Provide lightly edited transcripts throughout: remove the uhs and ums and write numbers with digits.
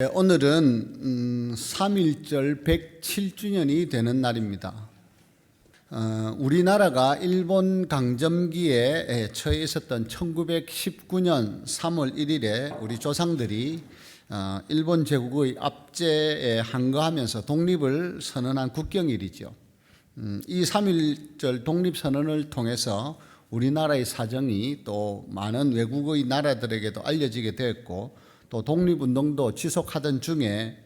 오늘은 3.1절 107주년이 되는 날입니다. 우리나라가 일본 강점기에 처해 있었던 1919년 3월 1일에 우리 조상들이 일본 제국의 압제에 항거하면서 독립을 선언한 국경일이죠. 이 3.1절 독립선언을 통해서 우리나라의 사정이 또 많은 외국의 나라들에게도 알려지게 되었고, 또 독립운동도 지속하던 중에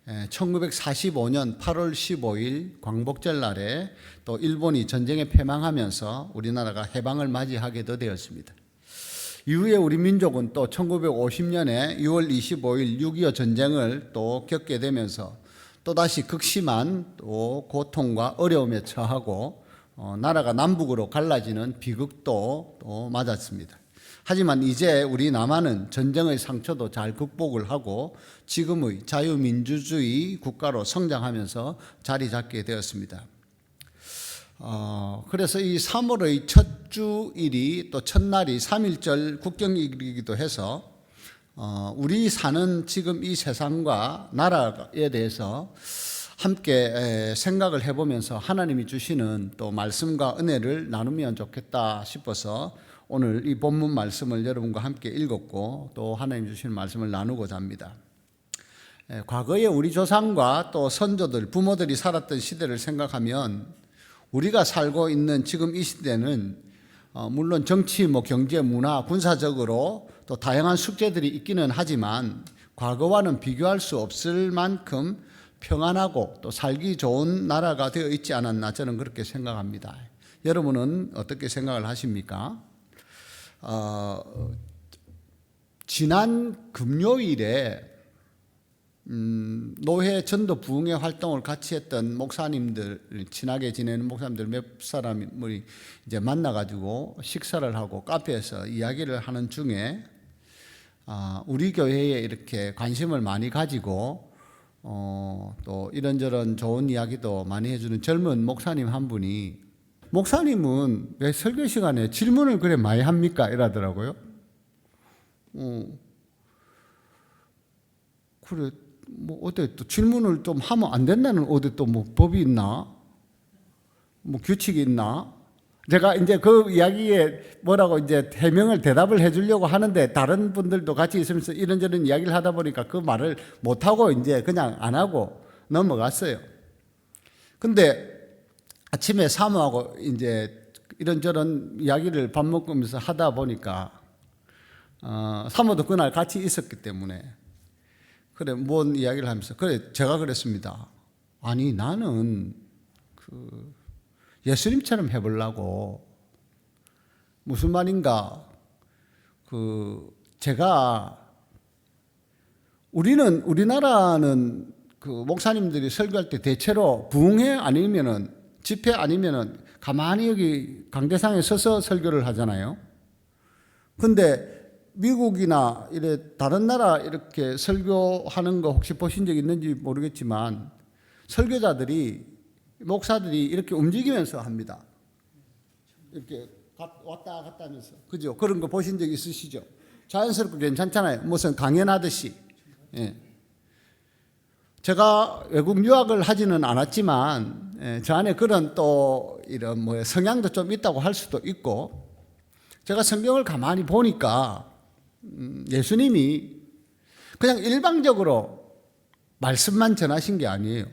1945년 8월 15일 광복절 날에 또 일본이 전쟁에 패망하면서 우리나라가 해방을 맞이하게 되었습니다. 이후에 우리 민족은 또 1950년에 6월 25일 6.25 전쟁을 또 겪게 되면서 또다시 극심한 또 고통과 어려움에 처하고 나라가 남북으로 갈라지는 비극도 또 맞았습니다. 하지만 이제 우리 남한은 전쟁의 상처도 잘 극복을 하고 지금의 자유민주주의 국가로 성장하면서 자리 잡게 되었습니다. 그래서 이 3월의 첫 주일이 또 첫날이 3.1절 국경일이기도 해서 우리 사는 지금 이 세상과 나라에 대해서 함께 생각을 해보면서 하나님이 주시는 또 말씀과 은혜를 나누면 좋겠다 싶어서 오늘 이 본문 말씀을 여러분과 함께 읽었고 또 하나님 주시는 말씀을 나누고자 합니다. 과거에 우리 조상과 또 선조들, 부모들이 살았던 시대를 생각하면 우리가 살고 있는 지금 이 시대는 물론 정치, 경제, 문화, 군사적으로 또 다양한 숙제들이 있기는 하지만 과거와는 비교할 수 없을 만큼 평안하고 또 살기 좋은 나라가 되어 있지 않았나 저는 그렇게 생각합니다. 여러분은 어떻게 생각을 하십니까? 지난 금요일에 노회 전도 부흥회 활동을 같이 했던 목사님들, 친하게 지내는 목사님들 몇 사람을 이제 만나가지고 식사를 하고 카페에서 이야기를 하는 중에 우리 교회에 이렇게 관심을 많이 가지고 또 이런저런 좋은 이야기도 많이 해주는 젊은 목사님 한 분이 목사님은 왜 설교 시간에 질문을 그래 많이 합니까? 이러더라고요. 그래, 어때 또 질문을 좀 하면 안 된다는 어디 또 법이 있나? 규칙이 있나? 제가 이제 그 이야기에 뭐라고 이제 해명을 대답을 해주려고 하는데 다른 분들도 같이 있으면서 이런저런 이야기를 하다 보니까 그 말을 못하고 이제 그냥 안 하고 넘어갔어요. 근데 아침에 사모하고 이제 이런저런 이야기를 밥 먹으면서 하다 보니까 사모도 그날 같이 있었기 때문에 그래 뭔 이야기를 하면서 그래 제가 그랬습니다. 아니 나는 예수님처럼 해보려고. 무슨 말인가? 제가 우리나라는 목사님들이 설교할 때 대체로 부흥회 아니면은 집회 아니면은 가만히 여기 강대상에 서서 설교를 하잖아요. 근데 미국이나 이래 다른 나라 이렇게 설교하는 거 혹시 보신 적 있는지 모르겠지만 설교자들이 목사들이 이렇게 움직이면서 합니다. 이렇게 왔다 갔다 하면서. 그죠? 그런 거 보신 적 있으시죠? 자연스럽고 괜찮잖아요. 무슨 강연하듯이. 예. 제가 외국 유학을 하지는 않았지만 저 안에 그런 또 이런 성향도 좀 있다고 할 수도 있고, 제가 성경을 가만히 보니까 예수님이 그냥 일방적으로 말씀만 전하신 게 아니에요.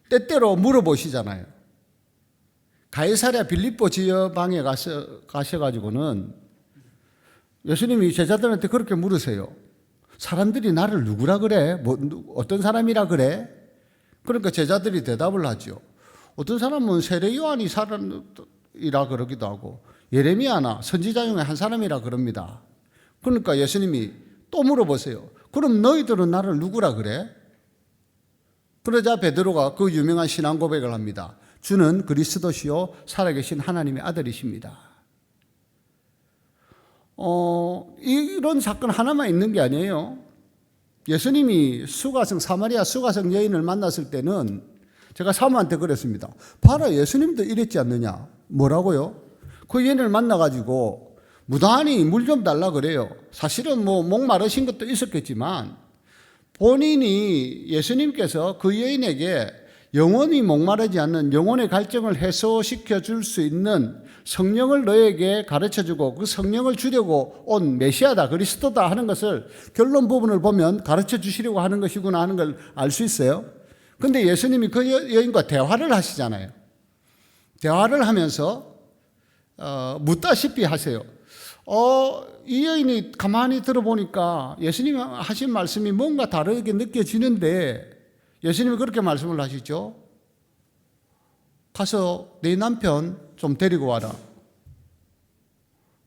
때때로 물어보시잖아요. 가이사랴 빌립보 지역방에 가셔가지고는 예수님이 제자들한테 그렇게 물으세요. 사람들이 나를 누구라 그래? 어떤 사람이라 그래? 그러니까 제자들이 대답을 하죠. 어떤 사람은 세례 요한이 사람이라 그러기도 하고 예레미야나 선지자 중에 한 사람이라 그럽니다. 그러니까 예수님이 또 물어보세요. 그럼 너희들은 나를 누구라 그래? 그러자 베드로가 그 유명한 신앙 고백을 합니다. 주는 그리스도시요 살아계신 하나님의 아들이십니다. 이런 사건 하나만 있는 게 아니에요. 예수님이 사마리아 수가성 여인을 만났을 때는 제가 사모한테 그랬습니다. 봐라, 예수님도 이랬지 않느냐? 뭐라고요? 그 여인을 만나가지고 무단히 물 좀 달라 그래요. 사실은 목 마르신 것도 있었겠지만 본인이 예수님께서 그 여인에게 영원히 목마르지 않는 영혼의 갈증을 해소시켜 줄 수 있는 성령을 너에게 가르쳐주고 그 성령을 주려고 온 메시아다, 그리스도다 하는 것을 결론 부분을 보면 가르쳐 주시려고 하는 것이구나 하는 걸 알 수 있어요. 근데 예수님이 그 여인과 대화를 하시잖아요. 대화를 하면서 묻다시피 하세요. 이 여인이 가만히 들어보니까 예수님이 하신 말씀이 뭔가 다르게 느껴지는데 예수님이 그렇게 말씀을 하시죠. 가서 네 남편 좀 데리고 와라.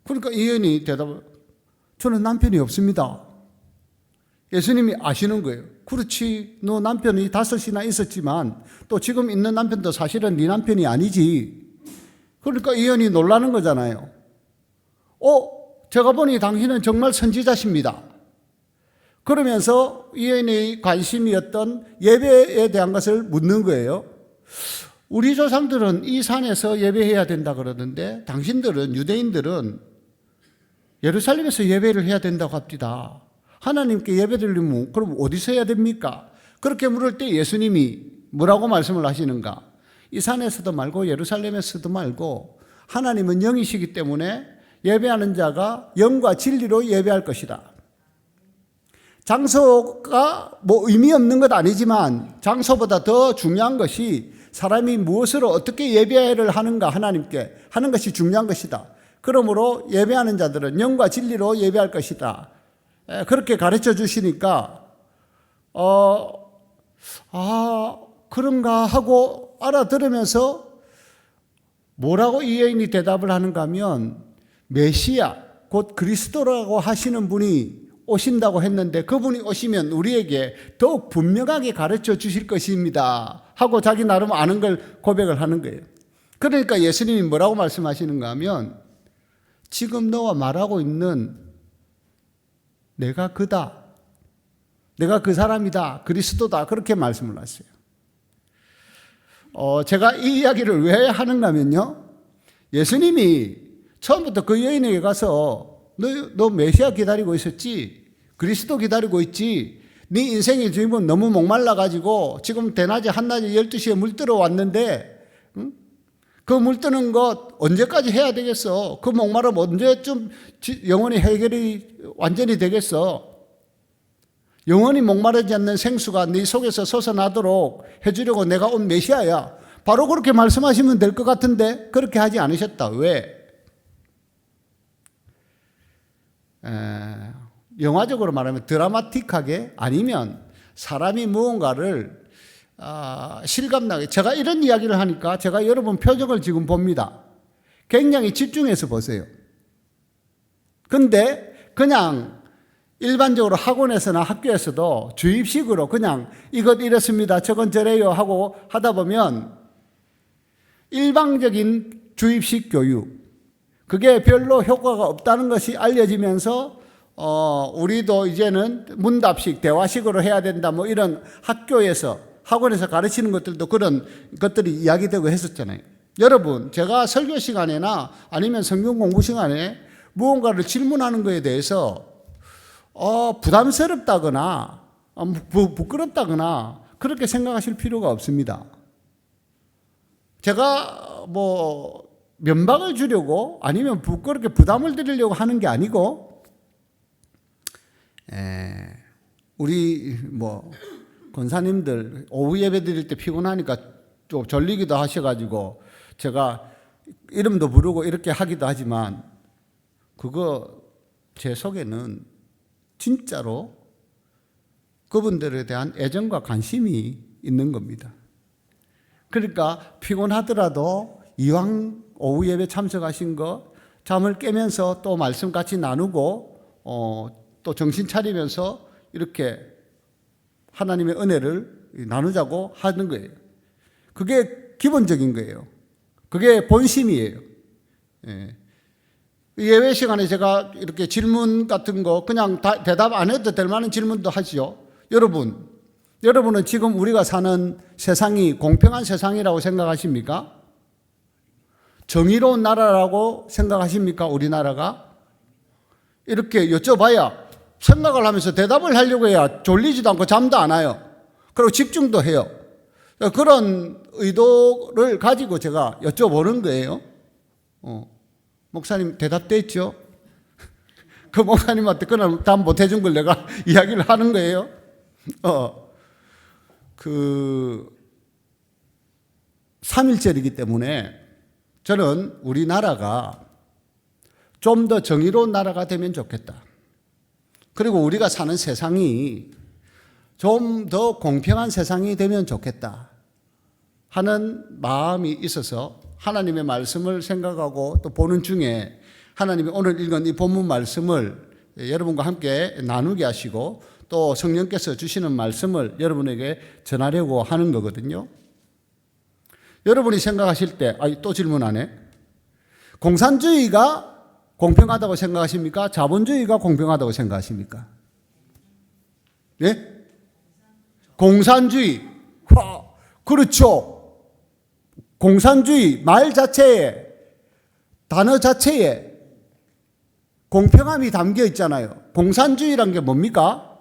그러니까 이 여인이 대답을, 저는 남편이 없습니다. 예수님이 아시는 거예요. 그렇지, 너 남편이 5이나 있었지만 또 지금 있는 남편도 사실은 네 남편이 아니지. 그러니까 이 여인이 놀라는 거잖아요. 제가 보니 당신은 정말 선지자십니다. 그러면서 이 여인의 관심이었던 예배에 대한 것을 묻는 거예요. 우리 조상들은 이 산에서 예배해야 된다 그러는데 당신들은, 유대인들은 예루살렘에서 예배를 해야 된다고 합니다. 하나님께 예배드리면 그럼 어디서 해야 됩니까? 그렇게 물을 때 예수님이 뭐라고 말씀을 하시는가? 이 산에서도 말고 예루살렘에서도 말고 하나님은 영이시기 때문에 예배하는 자가 영과 진리로 예배할 것이다. 장소가 뭐 의미 없는 것 아니지만 장소보다 더 중요한 것이 사람이 무엇으로 어떻게 예배를 하는가 하나님께 하는 것이 중요한 것이다. 그러므로 예배하는 자들은 영과 진리로 예배할 것이다. 그렇게 가르쳐 주시니까 그런가 하고 알아들으면서 뭐라고 이 여인이 대답을 하는가 하면 메시아 곧 그리스도라고 하시는 분이 오신다고 했는데 그분이 오시면 우리에게 더욱 분명하게 가르쳐 주실 것입니다 하고 자기 나름 아는 걸 고백을 하는 거예요. 그러니까 예수님이 뭐라고 말씀하시는가 하면 지금 너와 말하고 있는 내가 그다, 내가 그 사람이다, 그리스도다, 그렇게 말씀을 하세요. 제가 이 이야기를 왜 하는가 하면요, 예수님이 처음부터 그 여인에게 가서 너 메시아 기다리고 있었지? 그리스도 기다리고 있지? 네 인생의 주인은 너무 목말라가지고 지금 대낮에 한낮에 12시에 물 뜨러 왔는데 그 물 뜨는 것 언제까지 해야 되겠어? 그 목마름 언제쯤 영원히 해결이 완전히 되겠어? 영원히 목마르지 않는 생수가 네 속에서 솟아나도록 해주려고 내가 온 메시아야. 바로 그렇게 말씀하시면 될 것 같은데 그렇게 하지 않으셨다. 왜? 영화적으로 말하면 드라마틱하게 아니면 사람이 무언가를 실감나게, 제가 이런 이야기를 하니까 제가 여러분 표정을 지금 봅니다. 굉장히 집중해서 보세요. 근데 그냥 일반적으로 학원에서나 학교에서도 주입식으로 그냥 이것 이렇습니다, 저건 저래요 하고 하다 보면 일방적인 주입식 교육, 그게 별로 효과가 없다는 것이 알려지면서 우리도 이제는 문답식, 대화식으로 해야 된다, 뭐 이런 학교에서, 학원에서 가르치는 것들도 그런 것들이 이야기되고 했었잖아요. 여러분, 제가 설교 시간이나 아니면 성경 공부 시간에 무언가를 질문하는 것에 대해서 부담스럽다거나 부끄럽다거나 그렇게 생각하실 필요가 없습니다. 제가 뭐 면박을 주려고 아니면 그렇게 부담을 드리려고 하는 게 아니고, 우리 뭐 권사님들 오후 예배 드릴 때 피곤하니까 좀 졸리기도 하셔가지고 제가 이름도 부르고 이렇게 하기도 하지만 그거 제 속에는 진짜로 그분들에 대한 애정과 관심이 있는 겁니다. 그러니까 피곤하더라도 이왕 오후 예배 참석하신 거 잠을 깨면서 또 말씀 같이 나누고 또 정신 차리면서 이렇게 하나님의 은혜를 나누자고 하는 거예요. 그게 기본적인 거예요. 그게 본심이에요. 예배 시간에 제가 이렇게 질문 같은 거 그냥 대답 안 해도 될 만한 질문도 하죠. 여러분은 지금 우리가 사는 세상이 공평한 세상이라고 생각하십니까? 정의로운 나라라고 생각하십니까? 우리나라가? 이렇게 여쭤봐야 생각을 하면서 대답을 하려고 해야 졸리지도 않고 잠도 안 와요. 그리고 집중도 해요. 그런 의도를 가지고 제가 여쭤보는 거예요. 목사님 대답됐죠? 그 목사님한테 그날 답 못 해준 걸 내가 이야기를 하는 거예요. 3.1절이기 때문에 저는 우리나라가 좀 더 정의로운 나라가 되면 좋겠다. 그리고 우리가 사는 세상이 좀 더 공평한 세상이 되면 좋겠다 하는 마음이 있어서 하나님의 말씀을 생각하고 또 보는 중에 하나님이 오늘 읽은 이 본문 말씀을 여러분과 함께 나누게 하시고 또 성령께서 주시는 말씀을 여러분에게 전하려고 하는 거거든요. 여러분이 생각하실 때, 또 질문하네. 공산주의가 공평하다고 생각하십니까? 자본주의가 공평하다고 생각하십니까? 예? 공산주의. 그렇죠. 공산주의 말 자체에, 단어 자체에 공평함이 담겨 있잖아요. 공산주의란 게 뭡니까?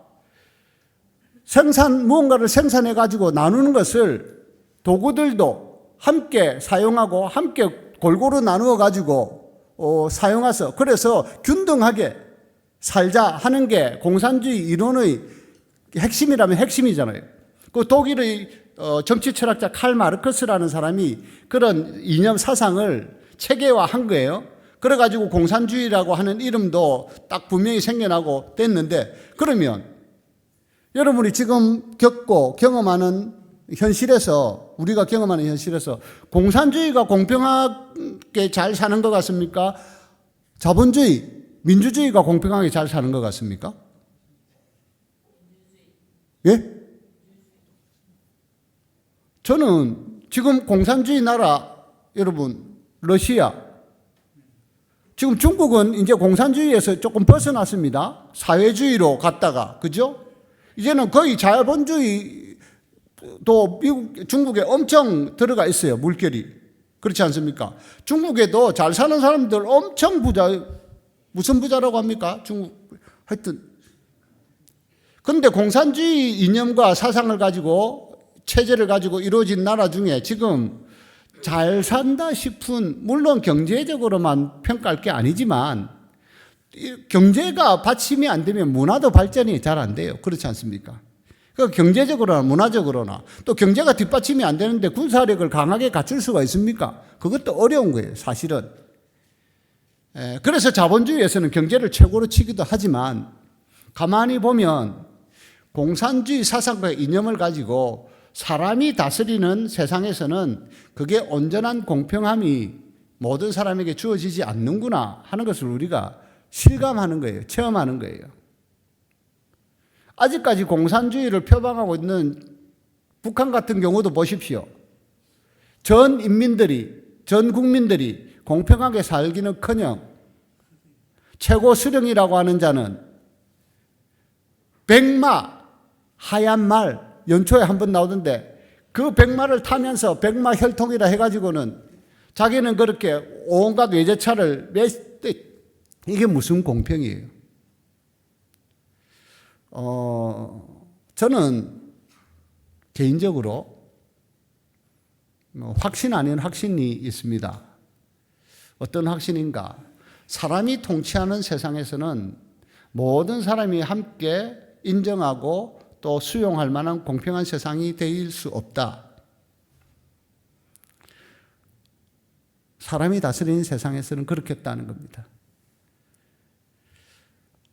무언가를 생산해 가지고 나누는 것을 도구들도 함께 사용하고 함께 골고루 나누어 가지고 사용해서 그래서 균등하게 살자 하는 게 공산주의 이론의 핵심이라면 핵심이잖아요. 그 독일의 정치 철학자 칼 마르크스라는 사람이 그런 이념 사상을 체계화한 거예요. 그래가지고 공산주의라고 하는 이름도 딱 분명히 생겨나고 됐는데, 그러면 여러분이 지금 겪고 경험하는 현실에서, 우리가 경험하는 현실에서 공산주의가 공평하게 잘 사는 것 같습니까? 자본주의, 민주주의가 공평하게 잘 사는 것 같습니까? 예? 저는 지금 공산주의 나라, 여러분, 러시아, 지금 중국은 이제 공산주의에서 조금 벗어났습니다. 사회주의로 갔다가, 그죠? 이제는 거의 자본주의도 중국에 엄청 들어가 있어요, 물결이. 그렇지 않습니까? 중국에도 잘 사는 사람들 엄청 부자, 무슨 부자라고 합니까? 중국, 하여튼. 근데 공산주의 이념과 사상을 가지고, 체제를 가지고 이루어진 나라 중에 지금 잘 산다 싶은, 물론 경제적으로만 평가할 게 아니지만 경제가 받침이 안 되면 문화도 발전이 잘 안 돼요. 그렇지 않습니까? 경제적으로나 문화적으로나, 또 경제가 뒷받침이 안 되는데 군사력을 강하게 갖출 수가 있습니까? 그것도 어려운 거예요, 사실은. 그래서 자본주의에서는 경제를 최고로 치기도 하지만 가만히 보면 공산주의 사상과 이념을 가지고 사람이 다스리는 세상에서는 그게 온전한 공평함이 모든 사람에게 주어지지 않는구나 하는 것을 우리가 실감하는 거예요. 체험하는 거예요. 아직까지 공산주의를 표방하고 있는 북한 같은 경우도 보십시오. 전 국민들이 공평하게 살기는커녕 최고 수령이라고 하는 자는 백마, 하얀 말, 연초에 한 번 나오던데 그 백마를 타면서 백마 혈통이라 해가지고는 자기는 그렇게 온갖 외제차를 이게 무슨 공평이에요? 저는 개인적으로 확신 아닌 확신이 있습니다. 어떤 확신인가? 사람이 통치하는 세상에서는 모든 사람이 함께 인정하고 또 수용할 만한 공평한 세상이 될 수 없다. 사람이 다스리는 세상에서는 그렇겠다는 겁니다.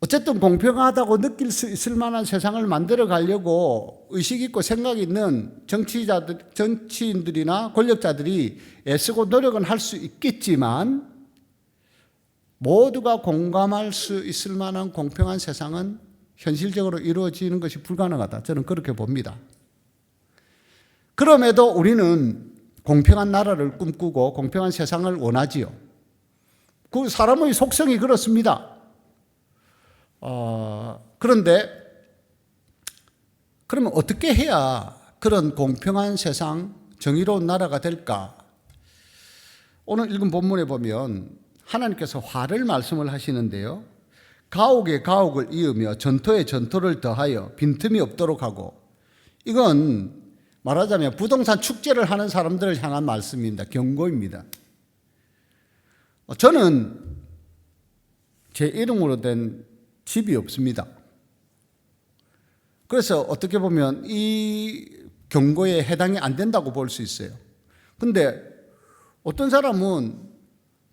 어쨌든 공평하다고 느낄 수 있을 만한 세상을 만들어 가려고 의식 있고 생각 있는 정치인들이나 권력자들이 애쓰고 노력은 할 수 있겠지만 모두가 공감할 수 있을 만한 공평한 세상은 현실적으로 이루어지는 것이 불가능하다. 저는 그렇게 봅니다. 그럼에도 우리는 공평한 나라를 꿈꾸고 공평한 세상을 원하지요. 그 사람의 속성이 그렇습니다. 그런데 그러면 어떻게 해야 그런 공평한 세상, 정의로운 나라가 될까? 오늘 읽은 본문에 보면 하나님께서 화를 말씀을 하시는데요. 가옥에 가옥을 이으며 전토에 전토를 더하여 빈틈이 없도록 하고, 이건 말하자면 부동산 축제를 하는 사람들을 향한 말씀입니다. 경고입니다. 저는 제 이름으로 된 집이 없습니다. 그래서 어떻게 보면 이 경고에 해당이 안 된다고 볼 수 있어요. 근데 어떤 사람은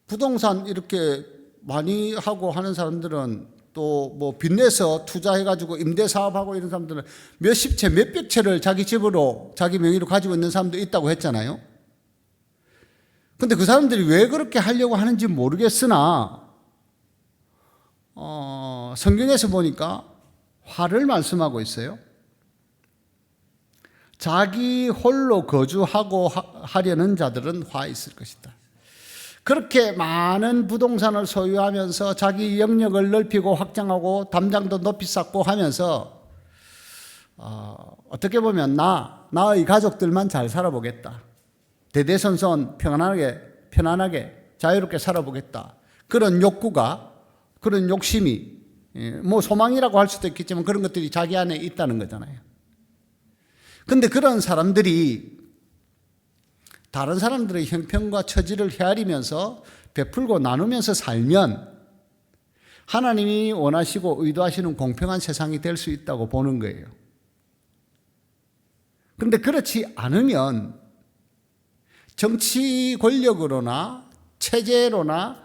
부동산 이렇게 많이 하고 하는 사람들은 또 뭐 빚내서 투자해가지고 임대사업하고 이런 사람들은 몇십 채, 몇백 채를 자기 집으로, 자기 명의로 가지고 있는 사람도 있다고 했잖아요. 근데 그 사람들이 왜 그렇게 하려고 하는지 모르겠으나, 성경에서 보니까 화를 말씀하고 있어요. 자기 홀로 거주하고 하려는 자들은 화 있을 것이다. 그렇게 많은 부동산을 소유하면서 자기 영역을 넓히고 확장하고 담장도 높이 쌓고 하면서 어떻게 보면 나의 가족들만 잘 살아보겠다. 대대손손 편안하게 자유롭게 살아보겠다. 그런 욕구가, 그런 욕심이, 뭐 소망이라고 할 수도 있겠지만 그런 것들이 자기 안에 있다는 거잖아요. 근데 그런 사람들이 다른 사람들의 형편과 처지를 헤아리면서 베풀고 나누면서 살면 하나님이 원하시고 의도하시는 공평한 세상이 될 수 있다고 보는 거예요. 그런데 그렇지 않으면 정치 권력으로나 체제로나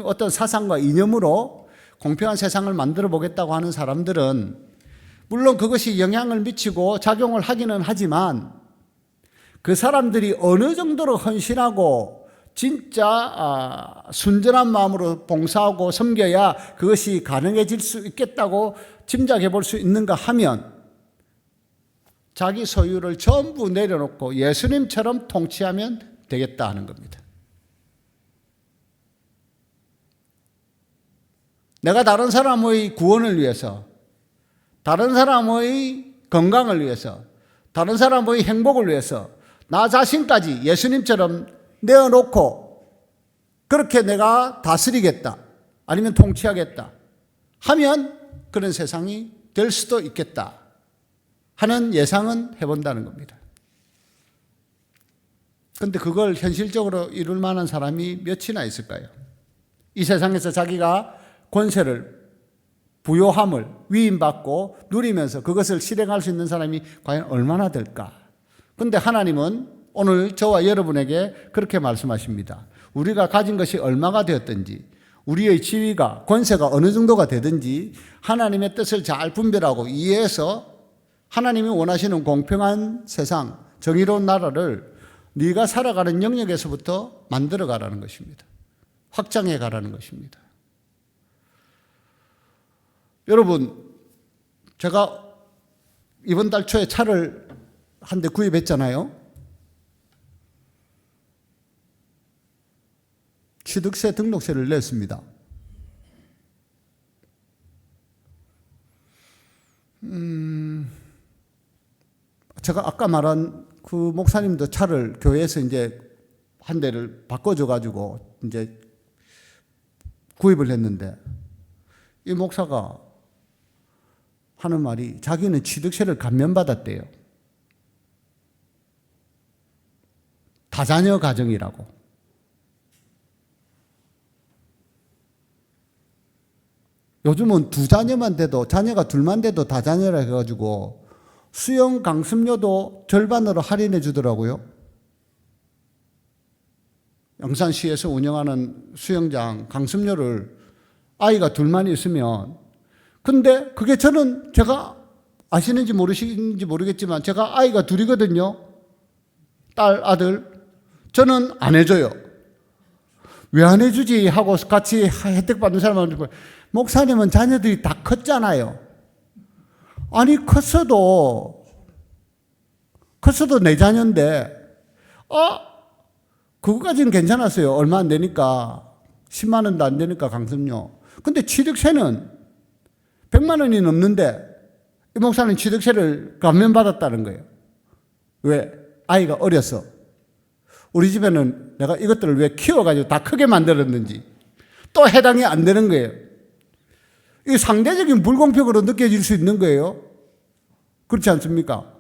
어떤 사상과 이념으로 공평한 세상을 만들어 보겠다고 하는 사람들은 물론 그것이 영향을 미치고 작용을 하기는 하지만 그 사람들이 어느 정도로 헌신하고 진짜 순전한 마음으로 봉사하고 섬겨야 그것이 가능해질 수 있겠다고 짐작해 볼 수 있는가 하면 자기 소유를 전부 내려놓고 예수님처럼 통치하면 되겠다 하는 겁니다. 내가 다른 사람의 구원을 위해서, 다른 사람의 건강을 위해서, 다른 사람의 행복을 위해서 나 자신까지 예수님처럼 내어놓고 그렇게 내가 다스리겠다, 아니면 통치하겠다 하면 그런 세상이 될 수도 있겠다 하는 예상은 해본다는 겁니다. 그런데 그걸 현실적으로 이룰 만한 사람이 몇이나 있을까요? 이 세상에서 자기가 권세를, 부요함을 위임받고 누리면서 그것을 실행할 수 있는 사람이 과연 얼마나 될까? 그런데 하나님은 오늘 저와 여러분에게 그렇게 말씀하십니다. 우리가 가진 것이 얼마가 되었든지, 우리의 지위가, 권세가 어느 정도가 되든지 하나님의 뜻을 잘 분별하고 이해해서 하나님이 원하시는 공평한 세상, 정의로운 나라를 네가 살아가는 영역에서부터 만들어 가라는 것입니다. 확장해 가라는 것입니다. 여러분, 제가 이번 달 초에 차를 한 대 구입했잖아요. 취득세 등록세를 냈습니다. 제가 아까 말한 그 목사님도 차를 교회에서 이제 한 대를 바꿔줘가지고 이제 구입을 했는데 이 목사가 하는 말이 자기는 취득세를 감면받았대요. 다자녀 가정이라고. 요즘은 두 자녀만 돼도, 자녀가 둘만 돼도 다자녀라 해가지고 수영 강습료도 절반으로 할인해 주더라고요. 영산시에서 운영하는 수영장 강습료를 아이가 둘만 있으면, 근데 그게 저는, 제가 아시는지 모르시는지 모르겠지만 제가 아이가 둘이거든요. 딸, 아들. 저는 안 해줘요. 왜 안 해주지 하고 같이 혜택 받는 사람한테, 목사님은 자녀들이 다 컸잖아요. 아니 컸어도 내 자녀인데 그거까지는 괜찮았어요. 얼마 안 되니까, 10만 원도 안 되니까 강습료. 근데 취득세는 100만 원이 넘는데 이 목사는 취득세를 감면받았다는 거예요. 왜? 아이가 어려서. 우리 집에는 내가 이것들을 왜 키워가지고 다 크게 만들었는지 또 해당이 안 되는 거예요. 이 상대적인 불공평으로 느껴질 수 있는 거예요. 그렇지 않습니까?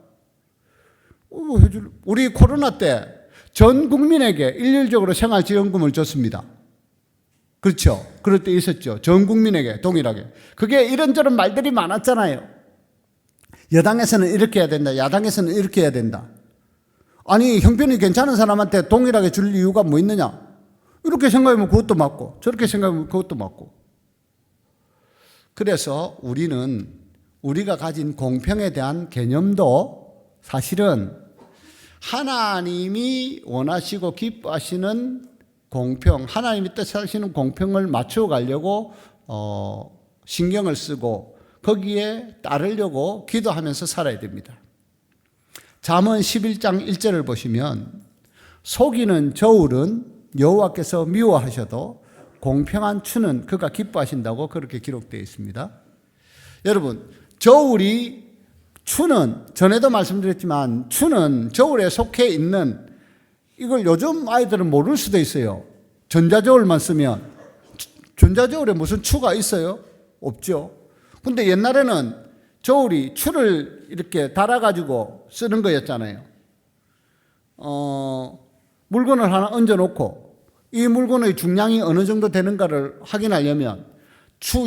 우리 코로나 때 전 국민에게 일률적으로 생활지원금을 줬습니다. 그렇죠? 그럴 때 있었죠. 전 국민에게 동일하게. 그게 이런저런 말들이 많았잖아요. 여당에서는 이렇게 해야 된다. 야당에서는 이렇게 해야 된다. 아니, 형편이 괜찮은 사람한테 동일하게 줄 이유가 뭐 있느냐? 이렇게 생각하면 그것도 맞고, 저렇게 생각하면 그것도 맞고. 그래서 우리가 가진 공평에 대한 개념도 사실은 하나님이 원하시고 기뻐하시는 공평, 하나님이 뜻하시는 공평을 맞추어 가려고 신경을 쓰고 거기에 따르려고 기도하면서 살아야 됩니다. 잠언 11장 1절을 보시면 속이는 저울은 여호와께서 미워하셔도 공평한 추는 그가 기뻐하신다고 그렇게 기록되어 있습니다. 여러분, 추는 전에도 말씀드렸지만 추는 저울에 속해 있는, 이걸 요즘 아이들은 모를 수도 있어요. 전자저울만 쓰면. 전자저울에 무슨 추가 있어요? 없죠. 근데 옛날에는 저울이 추를 이렇게 달아가지고 쓰는 거였잖아요. 물건을 하나 얹어놓고 이 물건의 중량이 어느 정도 되는가를 확인하려면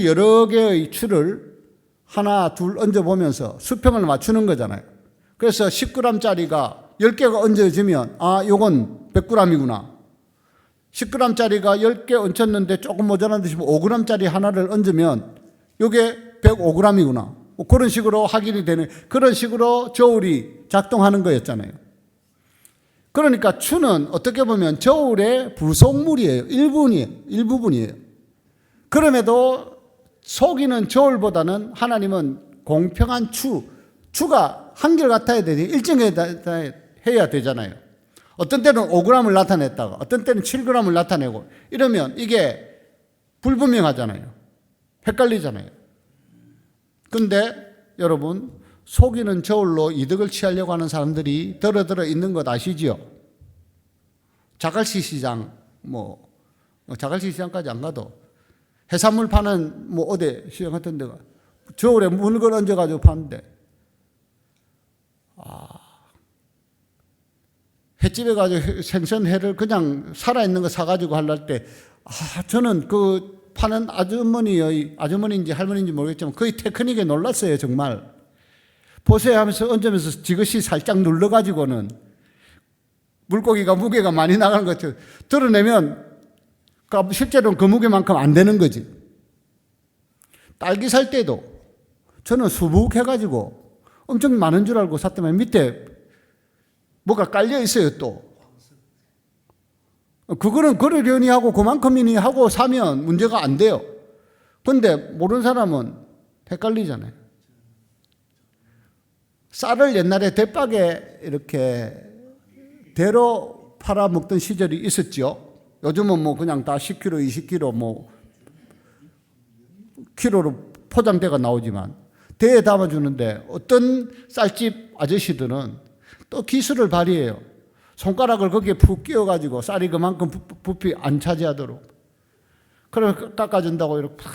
여러 개의 추를 하나, 둘 얹어보면서 수평을 맞추는 거잖아요. 그래서 10g짜리가 10개가 얹어지면 요건 100g이구나. 10g짜리가 10개 얹혔는데 조금 모자란 듯이 5g짜리 하나를 얹으면 요게 105g이구나. 그런 식으로 확인이 되는, 그런 식으로 저울이 작동하는 거였잖아요. 그러니까 추는 어떻게 보면 저울의 부속물이에요. 일부분이에요. 그럼에도 속이는 저울보다는 하나님은 공평한 추가 한결같아야 되지, 일정해야 되잖아요. 어떤 때는 5g을 나타냈다가 어떤 때는 7g을 나타내고 이러면 이게 불분명하잖아요. 헷갈리잖아요. 근데 여러분, 속이는 저울로 이득을 취하려고 하는 사람들이 더러더러 있는 것 아시지요? 자갈치 시장, 자갈치 시장까지 안 가도 해산물 파는 어디 시장 같은 데가 저울에 물건 얹어가지고 파는데, 횟집에 가서 생선회를 그냥 살아있는 거 사가지고 하려할 때, 저는 그 파는 아주머니인지 할머니인지 모르겠지만 거의 테크닉에 놀랐어요, 정말. 보세요 하면서 얹으면서 지그시 살짝 눌러가지고는 물고기가 무게가 많이 나가는 것 같아요. 드러내면 실제로는 그 무게만큼 안 되는 거지. 딸기 살 때도 저는 수북해가지고 엄청 많은 줄 알고 샀더니 밑에 뭐가 깔려 있어요, 또. 그거는 그러려니 하고 그만큼이니 하고 사면 문제가 안 돼요. 근데 모르는 사람은 헷갈리잖아요. 쌀을 옛날에 대박에 이렇게 대로 팔아 먹던 시절이 있었죠. 요즘은 그냥 다 10kg, 20kg 키로로 포장대가 나오지만 대에 담아주는데 어떤 쌀집 아저씨들은 또 기술을 발휘해요. 손가락을 거기에 푹 끼워가지고 쌀이 그만큼 부피 안 차지하도록. 그걸 깎아준다고 이렇게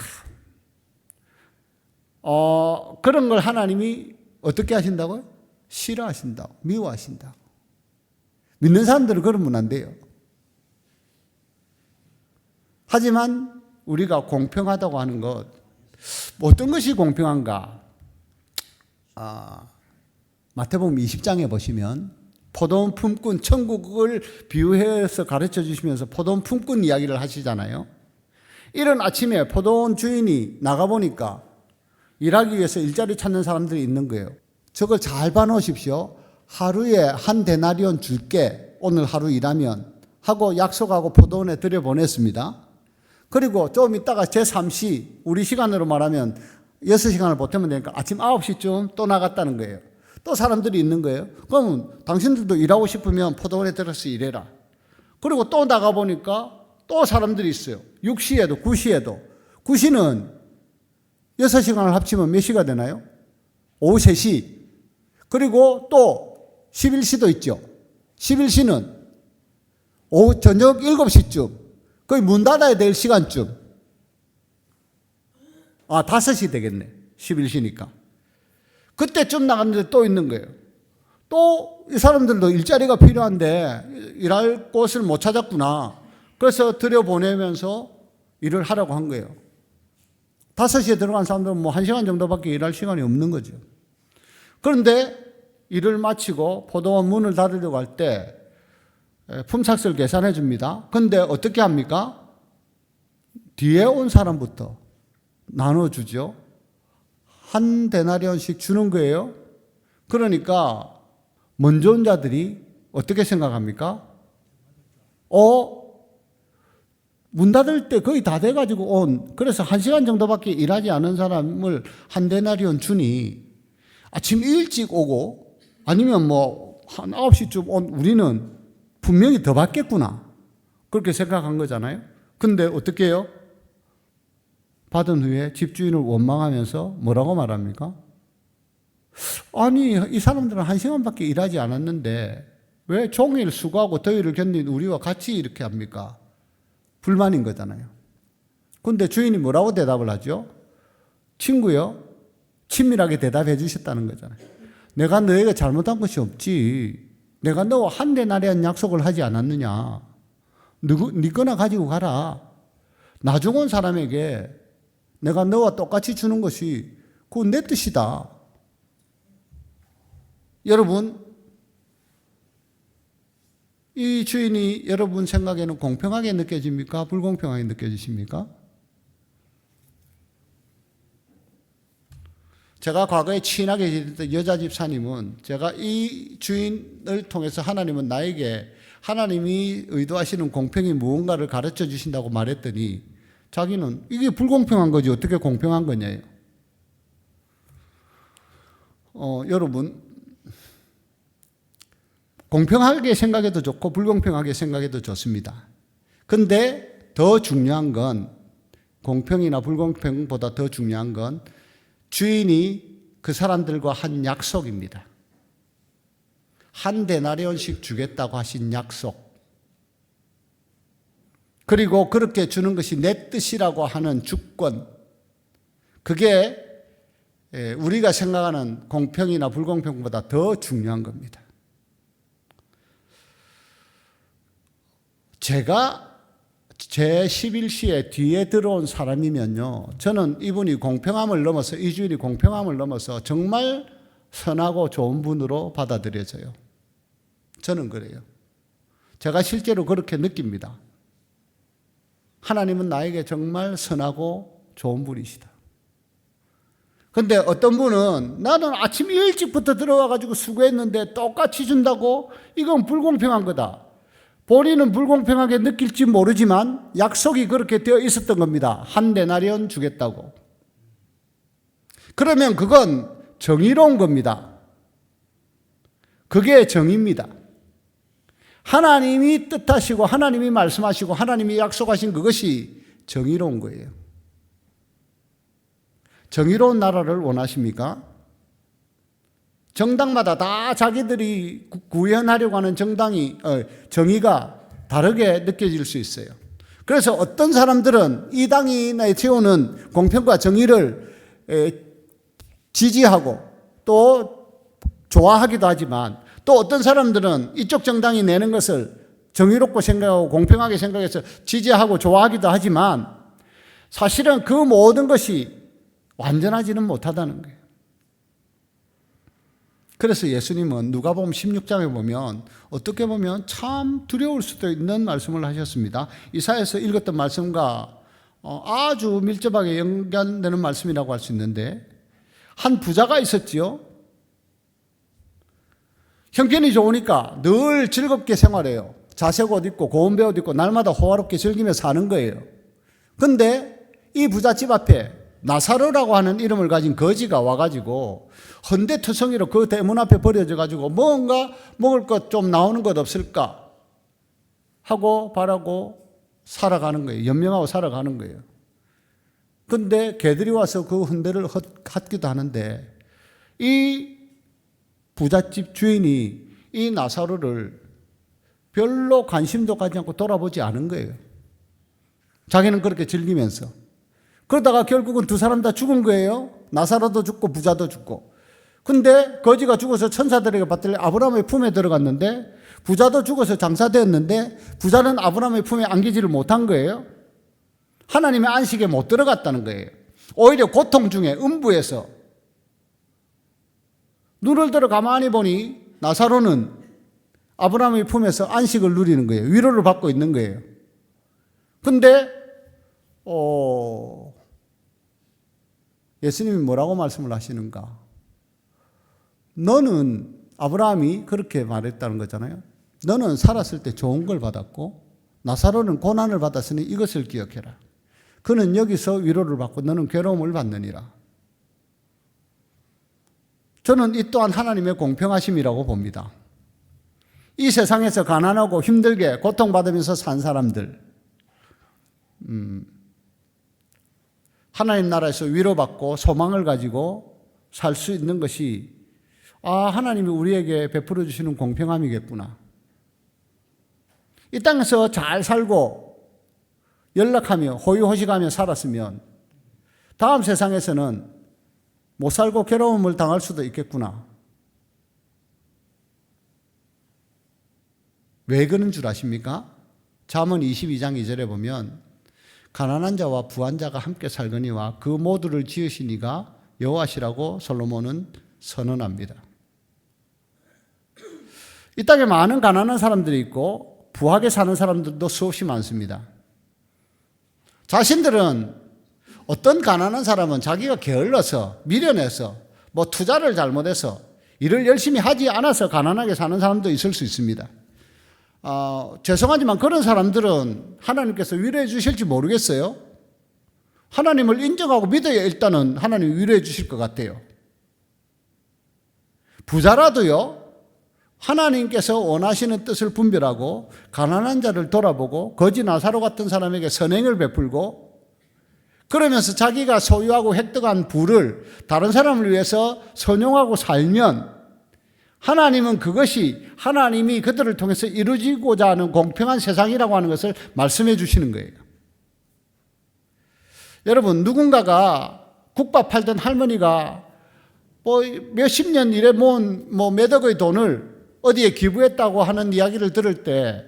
그런 걸 하나님이 어떻게 하신다고요? 싫어하신다고, 미워하신다고. 믿는 사람들은 그러면 안 돼요. 하지만 우리가 공평하다고 하는 것, 어떤 것이 공평한가? 마태복음 20장에 보시면 포도원 품꾼, 천국을 비유해서 가르쳐 주시면서 포도원 품꾼 이야기를 하시잖아요. 이른 아침에 포도원 주인이 나가보니까 일하기 위해서 일자리 찾는 사람들이 있는 거예요. 저걸 잘 봐놓으십시오. 하루에 한 데나리온 줄게, 오늘 하루 일하면 하고 약속하고 포도원에 들여보냈습니다. 그리고 좀 있다가 제3시, 우리 시간으로 말하면 6시간을 보태면 되니까 아침 9시쯤 또 나갔다는 거예요. 또 사람들이 있는 거예요. 그러면 당신들도 일하고 싶으면 포도원에 들어서 일해라. 그리고 또 나가보니까 또 사람들이 있어요. 6시에도 9시에도. 9시는 6시간을 합치면 몇 시가 되나요? 오후 3시. 그리고 또 11시도 있죠. 11시는 오후 저녁 7시쯤. 거의 문 닫아야 될 시간쯤. 5시 되겠네. 11시니까. 그때쯤 나갔는데 또 있는 거예요. 또 이 사람들도 일자리가 필요한데 일할 곳을 못 찾았구나. 그래서 들여보내면서 일을 하라고 한 거예요. 5시에 들어간 사람들은 뭐 1시간 정도밖에 일할 시간이 없는 거죠. 그런데 일을 마치고 포도원 문을 닫으려고 할 때 품삯을 계산해 줍니다. 그런데 어떻게 합니까? 뒤에 온 사람부터 나눠주죠. 한 데나리온씩 주는 거예요. 그러니까 먼저 온 자들이 어떻게 생각합니까? 문 닫을 때 거의 다 돼가지고 그래서 1시간 정도밖에 일하지 않은 사람을 한 데나리온 주니 아침 일찍 오고 아니면 뭐 한 9시쯤 온 우리는 분명히 더 받겠구나. 그렇게 생각한 거잖아요. 근데 어떻게 해요? 받은 후에 집주인을 원망하면서 뭐라고 말합니까? 아니, 이 사람들은 1시간밖에 일하지 않았는데 왜 종일 수고하고 더위를 견딘 우리와 같이 이렇게 합니까? 불만인 거잖아요. 근데 주인이 뭐라고 대답을 하죠? 친구요, 친밀하게 대답해 주셨다는 거잖아요. 내가 너에게 잘못한 것이 없지. 내가 너와 한 데나리온 약속을 하지 않았느냐. 네 거나 가지고 가라. 나중 온 사람에게 내가 너와 똑같이 주는 것이 그건 내 뜻이다. 여러분, 이 주인이 여러분 생각에는 공평하게 느껴집니까? 불공평하게 느껴지십니까? 제가 과거에 친하게 지냈던 여자 집사님은 제가 이 주인을 통해서 하나님은 나에게 하나님이 의도하시는 공평이 무언가를 가르쳐 주신다고 말했더니 자기는 이게 불공평한 거지 어떻게 공평한 거냐요. 여러분, 공평하게 생각해도 좋고 불공평하게 생각해도 좋습니다. 근데 더 중요한 건 공평이나 불공평보다 더 중요한 건 주인이 그 사람들과 한 약속입니다. 한 데나리온씩 주겠다고 하신 약속. 그리고 그렇게 주는 것이 내 뜻이라고 하는 주권. 그게 우리가 생각하는 공평이나 불공평보다 더 중요한 겁니다. 제가 제 11시에 뒤에 들어온 사람이면요, 저는 이분이 공평함을 넘어서, 이 주인이 공평함을 넘어서 정말 선하고 좋은 분으로 받아들여져요. 저는 그래요. 제가 실제로 그렇게 느낍니다. 하나님은 나에게 정말 선하고 좋은 분이시다. 근데 어떤 분은 나는 아침 일찍부터 들어와가지고 수고했는데 똑같이 준다고? 이건 불공평한 거다. 본인은 불공평하게 느낄지 모르지만 약속이 그렇게 되어 있었던 겁니다. 한 데나리온 주겠다고. 그러면 그건 정의로운 겁니다. 그게 정의입니다. 하나님이 뜻하시고 하나님이 말씀하시고 하나님이 약속하신 그것이 정의로운 거예요. 정의로운 나라를 원하십니까? 정당마다 다 자기들이 구현하려고 하는 정의가 다르게 느껴질 수 있어요. 그래서 어떤 사람들은 이 당이 내세우는 공평과 정의를 지지하고 또 좋아하기도 하지만 또 어떤 사람들은 이쪽 정당이 내는 것을 정의롭고 생각하고 공평하게 생각해서 지지하고 좋아하기도 하지만 사실은 그 모든 것이 완전하지는 못하다는 거예요. 그래서 예수님은 누가복음 16장에 보면 어떻게 보면 참 두려울 수도 있는 말씀을 하셨습니다. 이사야에서 읽었던 말씀과 아주 밀접하게 연관되는 말씀이라고 할 수 있는데, 한 부자가 있었지요. 형편이 좋으니까 늘 즐겁게 생활해요. 자색 옷 입고 고운 배 옷 입고 날마다 호화롭게 즐기며 사는 거예요. 그런데 이 부잣집 앞에 나사로라고 하는 이름을 가진 거지가 와가지고 헌데투성이로 그 대문 앞에 버려져가지고 뭔가 먹을 것 좀 나오는 것 없을까 하고 바라고 살아가는 거예요. 연명하고 살아가는 거예요. 그런데 개들이 와서 그 헌데를 핥기도 하는데 이 부잣집 주인이 이 나사로를 별로 관심도 가지 않고 돌아보지 않은 거예요. 자기는 그렇게 즐기면서. 그러다가 결국은 두 사람 다 죽은 거예요. 나사로도 죽고 부자도 죽고. 근데 거지가 죽어서 천사들에게 받들려 아브라함의 품에 들어갔는데 부자도 죽어서 장사되었는데 부자는 아브라함의 품에 안기지를 못한 거예요. 하나님의 안식에 못 들어갔다는 거예요. 오히려 고통 중에 음부에서 눈을 들어 가만히 보니 나사로는 아브라함의 품에서 안식을 누리는 거예요. 위로를 받고 있는 거예요. 근데 예수님이 뭐라고 말씀을 하시는가? 너는 아브라함이 그렇게 말했다는 거잖아요. 너는 살았을 때 좋은 걸 받았고 나사로는 고난을 받았으니 이것을 기억해라. 그는 여기서 위로를 받고 너는 괴로움을 받느니라. 저는 이 또한 하나님의 공평하심이라고 봅니다. 이 세상에서 가난하고 힘들게 고통받으면서 산 사람들, 하나님 나라에서 위로받고 소망을 가지고 살 수 있는 것이 하나님이 우리에게 베풀어 주시는 공평함이겠구나. 이 땅에서 잘 살고 연락하며 호의호식하며 살았으면 다음 세상에서는 못 살고 괴로움을 당할 수도 있겠구나. 왜 그런 줄 아십니까? 잠언 22장 2절에 보면 가난한 자와 부한 자가 함께 살거니와 그 모두를 지으신 이가 여호와시라고 솔로몬은 선언합니다. 이 땅에 많은 가난한 사람들이 있고 부하게 사는 사람들도 수없이 많습니다. 자신들은 어떤 가난한 사람은 자기가 게을러서 미련해서 투자를 잘못해서 일을 열심히 하지 않아서 가난하게 사는 사람도 있을 수 있습니다. 죄송하지만 그런 사람들은 하나님께서 위로해 주실지 모르겠어요. 하나님을 인정하고 믿어야 일단은 하나님이 위로해 주실 것 같아요. 부자라도요, 하나님께서 원하시는 뜻을 분별하고 가난한 자를 돌아보고 거지 나사로 같은 사람에게 선행을 베풀고 그러면서 자기가 소유하고 획득한 부를 다른 사람을 위해서 선용하고 살면 하나님은 그것이 하나님이 그들을 통해서 이루어지고자 하는 공평한 세상이라고 하는 것을 말씀해 주시는 거예요. 여러분, 누군가가 국밥 팔던 할머니가 몇십 년 일에 모은 몇 억의 돈을 어디에 기부했다고 하는 이야기를 들을 때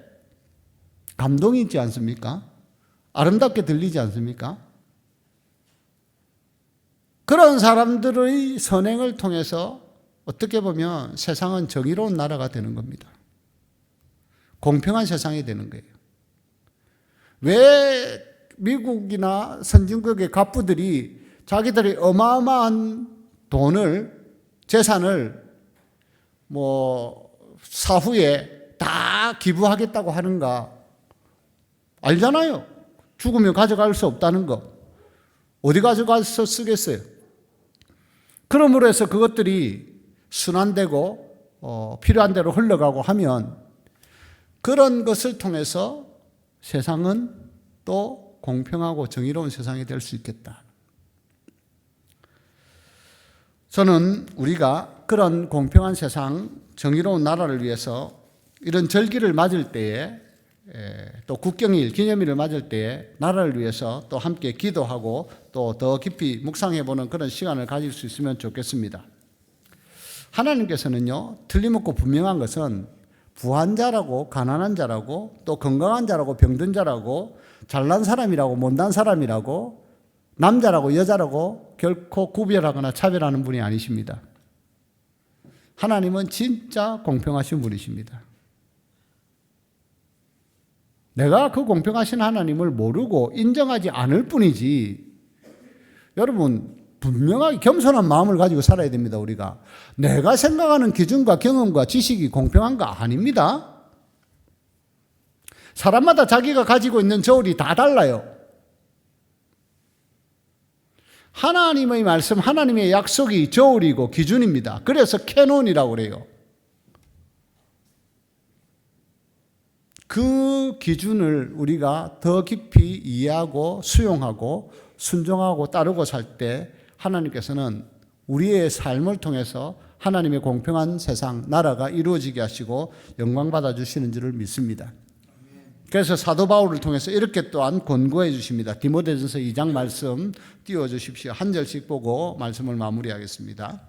감동이 있지 않습니까? 아름답게 들리지 않습니까? 그런 사람들의 선행을 통해서 어떻게 보면 세상은 정의로운 나라가 되는 겁니다. 공평한 세상이 되는 거예요. 왜 미국이나 선진국의 갑부들이 자기들이 어마어마한 돈을, 재산을 사후에 다 기부하겠다고 하는가? 알잖아요. 죽으면 가져갈 수 없다는 거. 어디 가져가서 쓰겠어요? 그러므로 해서 그것들이 순환되고 필요한 대로 흘러가고 하면 그런 것을 통해서 세상은 또 공평하고 정의로운 세상이 될 수 있겠다. 저는 우리가 그런 공평한 세상, 정의로운 나라를 위해서 이런 절기를 맞을 때에 또 국경일, 기념일을 맞을 때에 나라를 위해서 또 함께 기도하고 또 더 깊이 묵상해보는 그런 시간을 가질 수 있으면 좋겠습니다. 하나님께서는요, 틀림없고 분명한 것은 부한 자라고 가난한 자라고 또 건강한 자라고 병든 자라고 잘난 사람이라고 못난 사람이라고 남자라고 여자라고 결코 구별하거나 차별하는 분이 아니십니다. 하나님은 진짜 공평하신 분이십니다. 내가 그 공평하신 하나님을 모르고 인정하지 않을 뿐이지, 여러분, 분명하게 겸손한 마음을 가지고 살아야 됩니다, 우리가. 내가 생각하는 기준과 경험과 지식이 공평한가? 아닙니다. 사람마다 자기가 가지고 있는 저울이 다 달라요. 하나님의 말씀, 하나님의 약속이 저울이고 기준입니다. 그래서 캐논이라고 그래요. 그 기준을 우리가 더 깊이 이해하고 수용하고 순종하고 따르고 살 때 하나님께서는 우리의 삶을 통해서 하나님의 공평한 세상, 나라가 이루어지게 하시고 영광 받아주시는 줄을 믿습니다. 그래서 사도 바울을 통해서 이렇게 또한 권고해 주십니다. 디모데전서 2장 말씀 띄워주십시오. 한 절씩 보고 말씀을 마무리하겠습니다.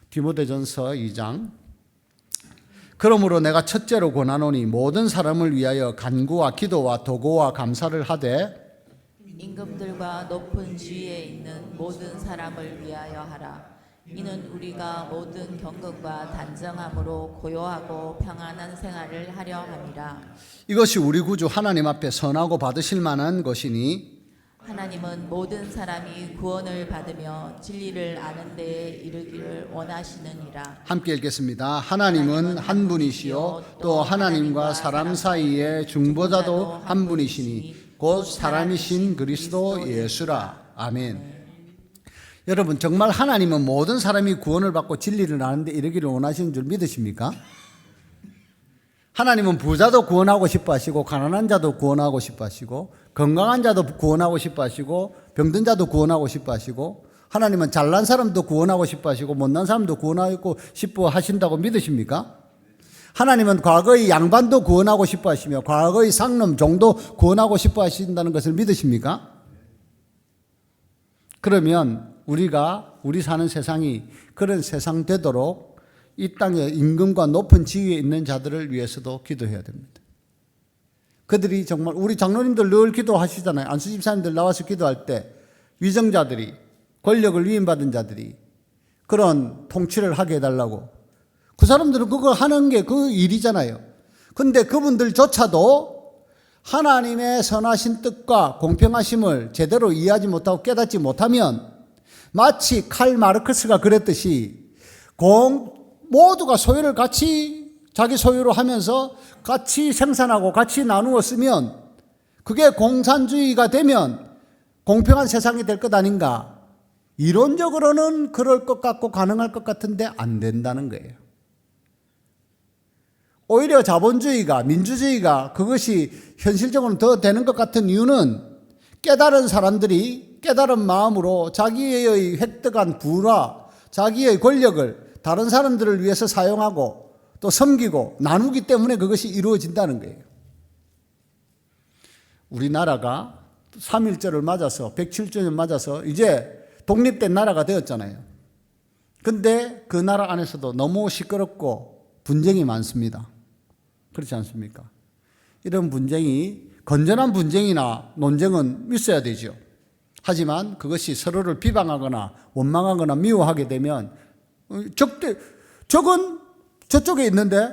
디모데전서 2장. 그러므로 내가 첫째로 권하노니 모든 사람을 위하여 간구와 기도와 도고와 감사를 하되 임금들과 높은 지위에 있는 모든 사람을 위하여 하라. 이는 우리가 모든 경건과 단정함으로 고요하고 평안한 생활을 하려 함이라. 이것이 우리 구주 하나님 앞에 선하고 받으실 만한 것이니 하나님은 모든 사람이 구원을 받으며 진리를 아는 데에 이르기를 원하시느니라. 함께 읽겠습니다. 하나님은 한 분이시요 또 하나님과 사람 사이의 중보자도 한 분이시니 곧 사람이신 그리스도 예수라. 아멘. 여러분, 정말 하나님은 모든 사람이 구원을 받고 진리를 아는데 이르기를 원하시는 줄 믿으십니까? 하나님은 부자도 구원하고 싶어 하시고 가난한 자도 구원하고 싶어 하시고 건강한 자도 구원하고 싶어 하시고 병든 자도 구원하고 싶어 하시고 하나님은 잘난 사람도 구원하고 싶어 하시고 못난 사람도 구원하고 싶어 하신다고 믿으십니까? 하나님은 과거의 양반도 구원하고 싶어 하시며 과거의 상놈 종도 구원하고 싶어 하신다는 것을 믿으십니까? 그러면 우리 사는 세상이 그런 세상 되도록 이 땅에 임금과 높은 지위에 있는 자들을 위해서도 기도해야 됩니다. 그들이 정말 우리 장로님들 늘 기도하시잖아요. 안수 집사님들 나와서 기도할 때 위정자들이 권력을 위임받은 자들이 그런 통치를 하게 해달라고 그 사람들은 그거 하는 게 그 일이잖아요. 근데 그분들조차도 하나님의 선하신 뜻과 공평하심을 제대로 이해하지 못하고 깨닫지 못하면 마치 칼 마르크스가 그랬듯이 모두가 소유를 같이 자기 소유로 하면서 같이 생산하고 같이 나누어 쓰면 그게 공산주의가 되면 공평한 세상이 될 것 아닌가. 이론적으로는 그럴 것 같고 가능할 것 같은데 안 된다는 거예요. 오히려 자본주의가 민주주의가 그것이 현실적으로 더 되는 것 같은 이유는 깨달은 사람들이 깨달은 마음으로 자기의 획득한 부와 자기의 권력을 다른 사람들을 위해서 사용하고 또 섬기고 나누기 때문에 그것이 이루어진다는 거예요. 우리나라가 3.1절을 맞아서 107주년 맞아서 이제 독립된 나라가 되었잖아요. 근데 그 나라 안에서도 너무 시끄럽고 분쟁이 많습니다. 그렇지 않습니까? 이런 분쟁이 건전한 분쟁이나 논쟁은 있어야 되죠. 하지만 그것이 서로를 비방하거나 원망하거나 미워하게 되면 적은 저쪽에 있는데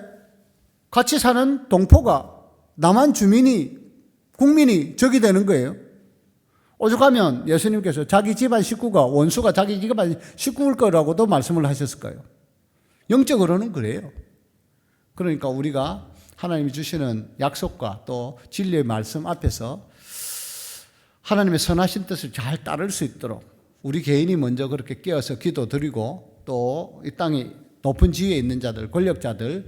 같이 사는 동포가 남한 국민이 적이 되는 거예요. 오죽하면 예수님께서 자기 집안 식구가 원수가 자기 집안 식구일 거라고도 말씀을 하셨을까요? 영적으로는 그래요. 그러니까 우리가 하나님이 주시는 약속과 또 진리의 말씀 앞에서 하나님의 선하신 뜻을 잘 따를 수 있도록 우리 개인이 먼저 그렇게 깨어서 기도드리고 또 이 땅에 높은 지위에 있는 자들, 권력자들,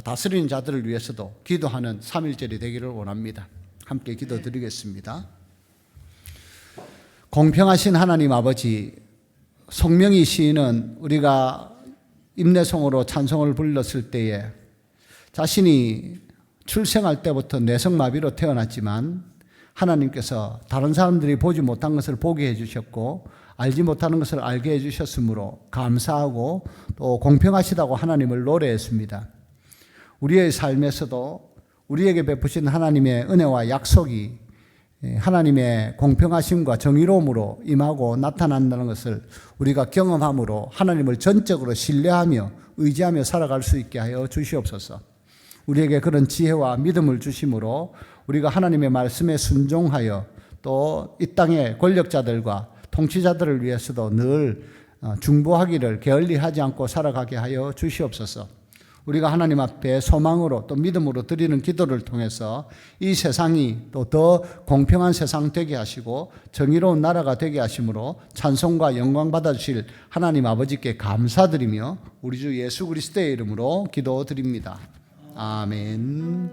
다스리는 자들을 위해서도 기도하는 3.1절이 되기를 원합니다. 함께 기도드리겠습니다. 공평하신 하나님 아버지, 송명희 시인은 우리가 임내송으로 찬송을 불렀을 때에 자신이 출생할 때부터 뇌성마비로 태어났지만 하나님께서 다른 사람들이 보지 못한 것을 보게 해주셨고 알지 못하는 것을 알게 해주셨으므로 감사하고 또 공평하시다고 하나님을 노래했습니다. 우리의 삶에서도 우리에게 베푸신 하나님의 은혜와 약속이 하나님의 공평하심과 정의로움으로 임하고 나타난다는 것을 우리가 경험함으로 하나님을 전적으로 신뢰하며 의지하며 살아갈 수 있게 하여 주시옵소서. 우리에게 그런 지혜와 믿음을 주심으로 우리가 하나님의 말씀에 순종하여 또 이 땅의 권력자들과 통치자들을 위해서도 늘 중보하기를 게을리하지 않고 살아가게 하여 주시옵소서. 우리가 하나님 앞에 소망으로 또 믿음으로 드리는 기도를 통해서 이 세상이 또 더 공평한 세상 되게 하시고 정의로운 나라가 되게 하심으로 찬송과 영광 받아주실 하나님 아버지께 감사드리며 우리 주 예수 그리스도의 이름으로 기도드립니다. 아멘.